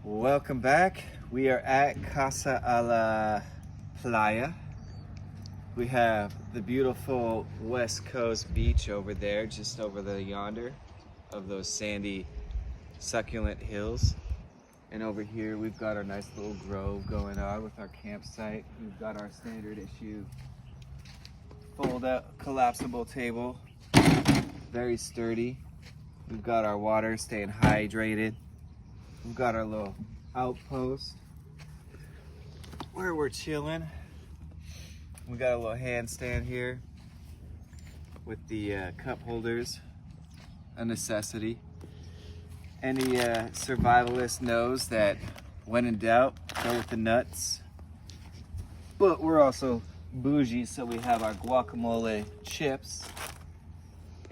Welcome back. We are at Casa a la Playa. We have the beautiful West Coast beach over there, just over the yonder of those sandy, succulent hills. And over here we've got our nice little grove going on with our campsite. We've got our standard issue fold out collapsible table, very sturdy. We've got our water staying hydrated. We've got our little outpost where we're chilling. We got a little handstand here with the cup holders, a necessity. Any survivalist knows that when in doubt, go with the nuts. But we're also bougie, so we have our guacamole chips.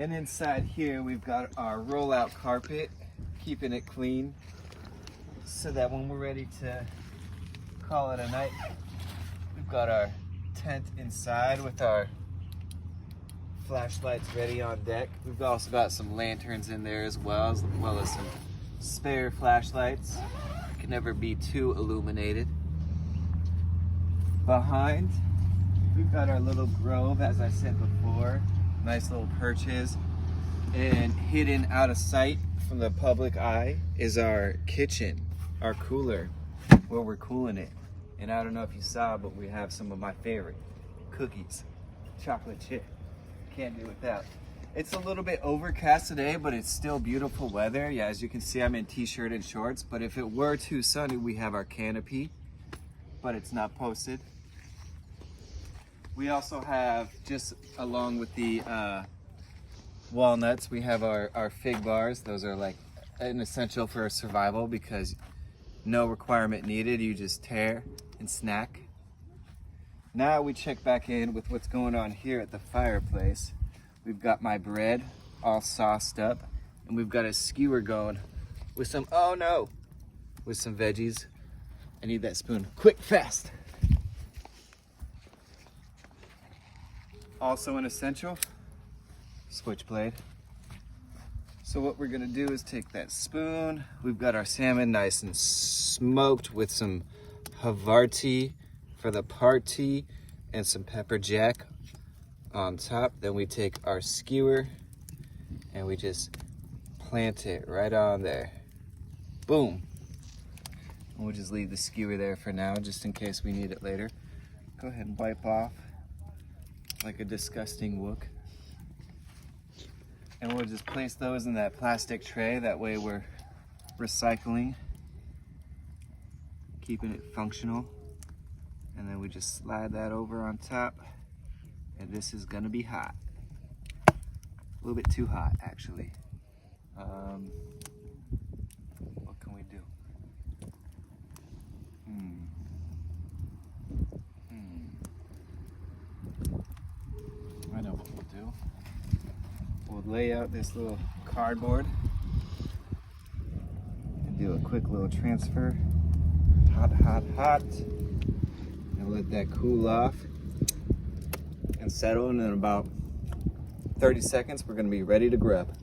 And inside here, we've got our rollout carpet, keeping it clean, so that when we're ready to call it a night, we've got our tent inside with our flashlights ready on deck. We've also got some lanterns in there as well as some spare flashlights. Can never be too illuminated. Behind, we've got our little grove, as I said before. Nice little perches. And hidden out of sight from the public eye is our kitchen, our cooler, where we're cooling it. And I don't know if you saw, but we have some of my favorite cookies, chocolate chip. Can't do without. It's a little bit overcast today, but it's still beautiful weather. Yeah, as you can see, I'm in t-shirt and shorts, but if it were too sunny, we have our canopy, but it's not posted. We also have, just along with the walnuts, we have our fig bars. Those are like an essential for survival because no requirement needed. You just tear and snack. Now we check back in with what's going on here at the fireplace. We've got my bread all sauced up, and we've got a skewer going with some, oh no, with some veggies. I need that spoon, quick, fast. Also an essential, switchblade. So what we're gonna do is take that spoon. We've got our salmon nice and smoked with some Havarti for the party and some pepper jack on top. Then we take our skewer and we just plant it right on there. Boom. And we'll just leave the skewer there for now, just in case we need it later. Go ahead and wipe off like a disgusting wook. And we'll just place those in that plastic tray. That way we're recycling, keeping it functional. And then we just slide that over on top. And this is gonna be hot. A little bit too hot, actually. What can we do? I know what we'll do. We'll lay out this little cardboard and do a quick little transfer. Hot, hot, hot. And let that cool off and settle. And in about 30 seconds, we're gonna be ready to grub.